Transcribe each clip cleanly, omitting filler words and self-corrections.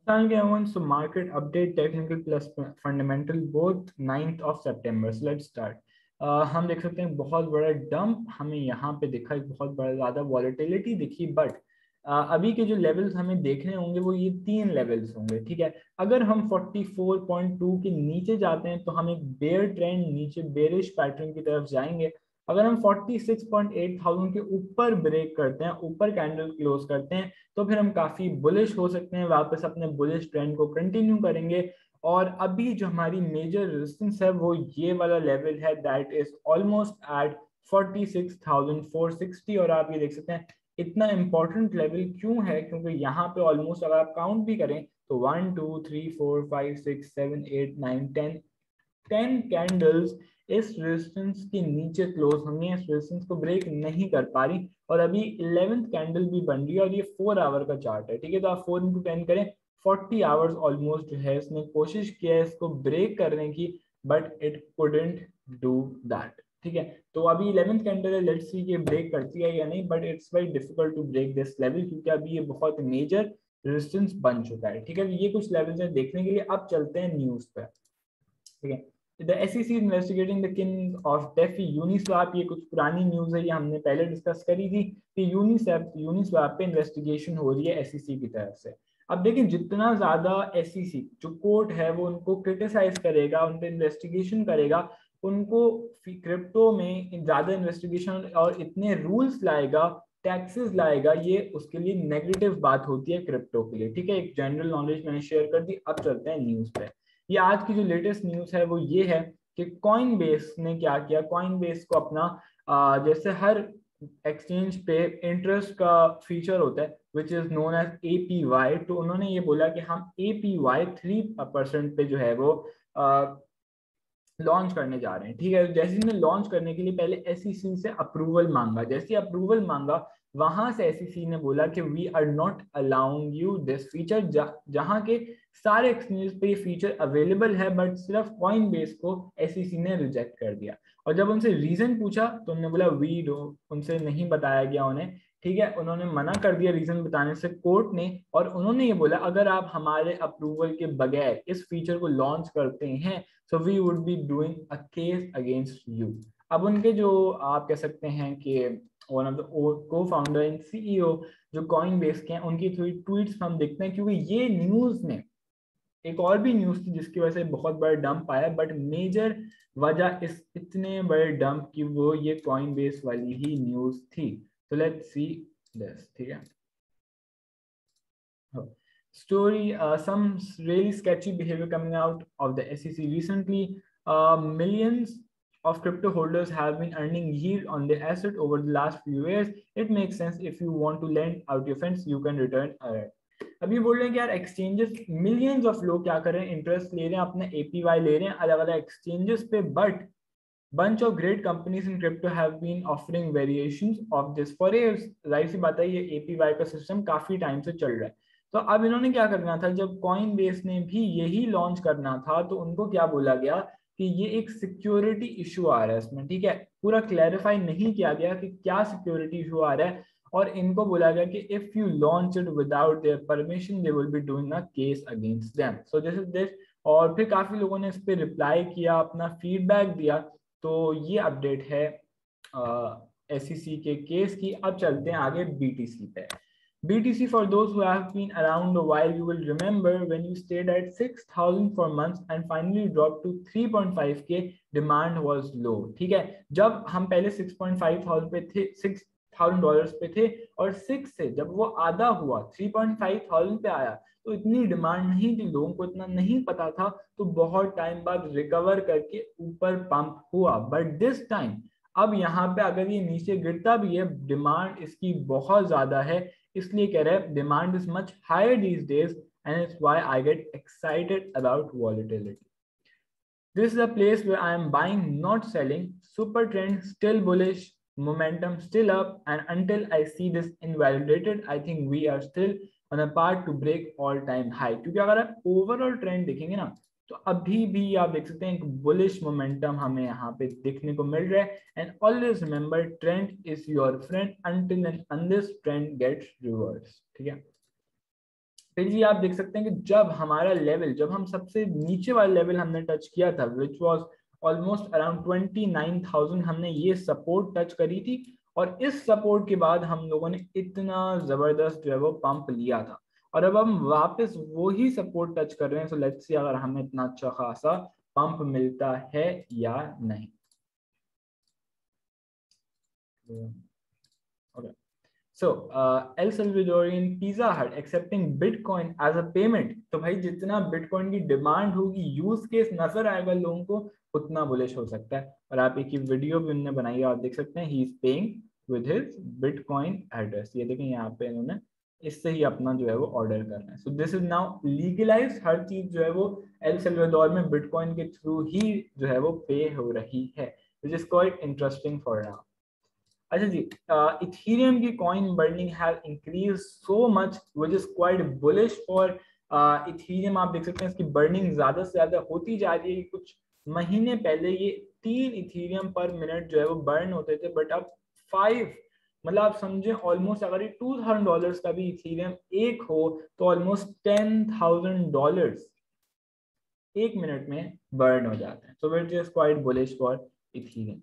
So market update technical plus fundamental both 9th of September. So let's start. हम देख सकते हैं बहुत बड़ा डंप हमें यहाँ पे दिखा, बहुत बड़ा ज़्यादा वॉलेटिलिटी दिखी, बट अभी के जो लेवल्स हमें देखने होंगे वो ये 3 लेवल्स होंगे। ठीक है, अगर हम 44.2 के नीचे जाते हैं तो हम एक बेयर ट्रेंड नीचे बेरिश पैटर्न की तरफ जाएंगे। अगर हम 46.8 थाउजेंड के ऊपर ब्रेक करते हैं, ऊपर कैंडल क्लोज करते हैं, तो फिर हम काफी बुलिश हो सकते हैं, वापस अपने बुलिश ट्रेंड को कंटिन्यू करेंगे। और अभी जो हमारी मेजर रेजिस्टेंस है वो ये वाला लेवल है, दैट इज ऑलमोस्ट एट 46,460। और आप ये देख सकते हैं इतना इंपॉर्टेंट लेवल क्यों है, क्योंकि यहाँ पे ऑलमोस्ट अगर आप काउंट भी करें तो 1 2 3 4 5 6 7 8 9 10 कैंडल्स इस रेजिस्टेंस के नीचे क्लोज होंगे, इस रेजिस्टेंस को ब्रेक नहीं कर पा रही, और अभी 11th कैंडल भी बन रही है और ये 4 आवर का चार्ट है। ठीक है, तो आप 4 into 10 करें, 40 आवर्स ऑलमोस्ट जो है इसने कोशिश किया है इसको ब्रेक करने की, but it couldn't do that. ठीक है, तो अभी 11th कैंडल है, लेट्स सी ये ब्रेक करती है या नहीं, but it's very difficult to break this level क्योंकि अभी ये बहुत मेजर रेजिस्टेंस बन चुका है। ठीक है, ये कुछ लेवल्स हैं देखने के लिए। अब चलते हैं न्यूज पे। ठीक है, the SEC investigating the king of DeFi Uniswap. ये कुछ पुरानी न्यूज है, ये हमने पहले डिस्कस करी थी कि यूनिस्वैप पे इन्वेस्टिगेशन हो रही है SEC की तरफ से। अब देखिए, जितना ज्यादा SEC जो कोर्ट है वो उनको क्रिटिसाइज करेगा, उन पे इन्वेस्टिगेशन करेगा, उनको क्रिप्टो में ज्यादा इन्वेस्टिगेशन और इतने रूल्स लाएगा, टैक्सेस लाएगा, ये उसके लिए नेगेटिव बात होती है क्रिप्टो के लिए। ठीक है, एक जनरल नॉलेज मैंने शेयर कर दी। अब चलते हैं न्यूज पे। ये आज की जो लेटेस्ट न्यूज है वो ये है कि कॉइन बेस ने क्या किया। कॉइन बेस को अपना जैसे हर एक्सचेंज पे इंटरेस्ट का फीचर होता है which is known as APY, तो उन्होंने ये बोला कि हम APY 3% पे जो है वो लॉन्च करने जा रहे हैं। ठीक है, जैसे इन्होंने लॉन्च करने के लिए पहले SEC से अप्रूवल मांगा, जैसे अप्रूवल मांगा वहां से SEC ने बोला कि we are not allowing you this feature. जहां के सारे एक्सचेंज पे ये फीचर अवेलेबल है, बट सिर्फ कॉइन बेस को SEC ने रिजेक्ट कर दिया। और जब उनसे रीजन पूछा तो उन्होंने बोला वी डो, उनसे नहीं बताया गया उन्हें। ठीक है, उन्होंने मना कर दिया रीजन बताने से कोर्ट ने, और उन्होंने ये बोला अगर आप हमारे अप्रूवल के बगैर इस फीचर को लॉन्च करते हैं so we would be doing a case against you। अब उनके जो आप कह सकते हैं कि one of the co-founder and CEO जो कॉइन बेस के हैं, उनकी थोड़ी ट्वीट्स हम देखते हैं, क्योंकि ये न्यूज में एक और भी न्यूज थी जिसकी वजह से बहुत बड़ा डंप आया, बट मेजर वजह इस इतने बड़े डंप की वो ये कॉइन बेस वाली ही न्यूज थी। तो लेट्स सी दिस। ठीक है, story, some really sketchy behavior coming out of the SEC recently. Millions of crypto holders have been earning yield on their asset over the last few years. It makes sense if you want to lend out your funds, you can return it. अभी बोल रहे हैं कि यार exchanges millions of लोग क्या कर रहे हैं, इंटरेस्ट ले रहे हैं, अपने APY ले रहे हैं अलग अलग एक्सचेंजेस पे, but bunch of great companies in crypto have been offering variations of this for years। जाहिर सी बात है ये APY का सिस्टम काफी टाइम से चल रहा है। तो अब इन्होंने क्या करना था, जब कॉइन बेस ने भी यही लॉन्च करना था तो उनको क्या बोला गया कि ये एक सिक्योरिटी इशू आ रहा है इसमें। ठीक है, पूरा क्लैरिफाई नहीं किया गया कि क्या सिक्योरिटी इशू आ रहा है, और इनको बोला गया कि if you launch it without their permission they will be doing a case against them. So this is this. और फिर काफी लोगों ने इस पर रिप्लाई किया, अपना फीडबैक दिया। तो ये अपडेट है SEC के केस की। अब चलते हैं आगे BTC पे। BTC, for those who have been around a while, you will remember when you stayed at 6,000 for months and finally dropped to 3.5K, demand was low। ठीक है, जब हम पहले 6.5 थाउजेंड पे थे, $6,000 पे थे, और 6 से जब वो आधा हुआ 3.5 थाउजेंड पे आया, तो इतनी डिमांड नहीं थी, लोगों को इतना नहीं पता था, तो बहुत टाइम बाद रिकवर करके ऊपर पंप हुआ। बट दिस टाइम अब यहाँ पे अगर ये नीचे गिरता भी है, डिमांड इसकी बहुत ज्यादा है, इसलिए कह रहे हैं demand is much higher these days and it's why I get excited about volatility. This is a place where I am buying, not selling. Super trend still bullish, momentum still up, and until I see this invalidated, I think we are still on a path to break all-time high। क्योंकि अगर आप overall trend देखेंगे ना, तो अभी भी आप देख सकते हैं एक बुलिश मोमेंटम हमें यहाँ पे देखने को मिल रहा है। And always remember, trend is your friend until and unless trend gets reverse. ठीक है, फिर जी आप देख सकते हैं कि जब हमारा लेवल, जब हम सबसे नीचे वाला लेवल हमने टच किया था, विच वाज ऑलमोस्ट अराउंड 29,000, हमने ये सपोर्ट टच करी थी, और इस सपोर्ट के बाद हम लोगों ने इतना जबरदस्त जो है वो पंप लिया था, और अब हम वापस वही सपोर्ट टच कर रहे हैं। सो लेट्स सी अगर हमें इतना अच्छा खासा पंप मिलता है या नहीं। Okay. So, El Salvadorian Pizza Hut accepting Bitcoin as a payment. तो भाई जितना बिटकॉइन की डिमांड होगी, यूज केस नजर आएगा लोगों को, उतना बुलिश हो सकता है। और आप एक ही वीडियो भी उन्होंने बनाई है, आप देख सकते हैं, he is paying with his bitcoin address. ये देखें यहाँ पे इन्होंने इससे ही अपना जो है वो ऑर्डर करना है। So this is now legalize, हर चीज जो है वो एल सल्वाडोर में बिटकॉइन के थ्रू ही जो है वो पे हो रही है, which is quite interesting for now. अच्छा जी, इथेरियम की coin burning have increase so much which is quite bullish for Ethereum. आप देख सकते हैं इसकी बर्निंग ज्यादा से ज्यादा होती जा रही है। कुछ महीने पहले ये 3 इथेरियम पर मिनट जो है वो बर्न होते थे, बट अब 5, मतलब आप समझे ऑलमोस्ट अगर ये $2,000 का भी इथेरियम एक हो तो ऑलमोस्ट $10,000 एक मिनट में बर्न हो जाते हैं। So which is quite bullish for Ethereum.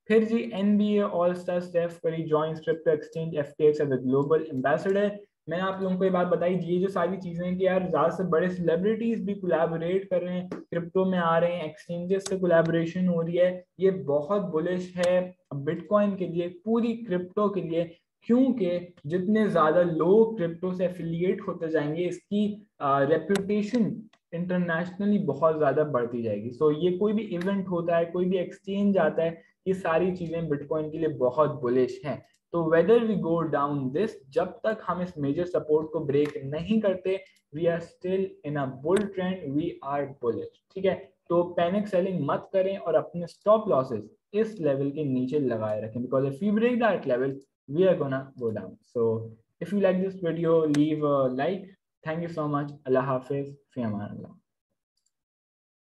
फिर जी NBA all star Steph Curry joins crypto exchange FTX as a global ambassador. मैंने आप लोगों को ये बात बताई, ये जो सारी चीजें हैं कि यार ज्यादा से बड़े सेलिब्रिटीज भी कोलैबोरेट कर रहे हैं, क्रिप्टो में आ रहे हैं, एक्सचेंजेस से कोलैबोरेशन हो रही है, ये बहुत बुलिश है बिटकॉइन के लिए, पूरी क्रिप्टो के लिए, क्योंकि जितने ज्यादा लोग क्रिप्टो से एफिलिएट होते जाएंगे, इसकी रेपुटेशन इंटरनेशनली बहुत ज्यादा बढ़ती जाएगी। सो ये कोई भी इवेंट होता है, कोई भी एक्सचेंज आता है, ये सारी चीजें बिटकॉइन के लिए बहुत बुलिश हैं। तो whether we go down this, जब तक हम इस मेजर सपोर्ट को ब्रेक नहीं करते, we are still in a bull trend, we are bullish. ठीक है, तो पैनिक सेलिंग मत करें और अपने स्टॉप लॉसेस इस लेवल के नीचे लगाए रखें, because if we break that level we are gonna go down. So if you like this video, leave a like. Thank you so much. अल्लाह हाफिज, फी अमान अल्लाह।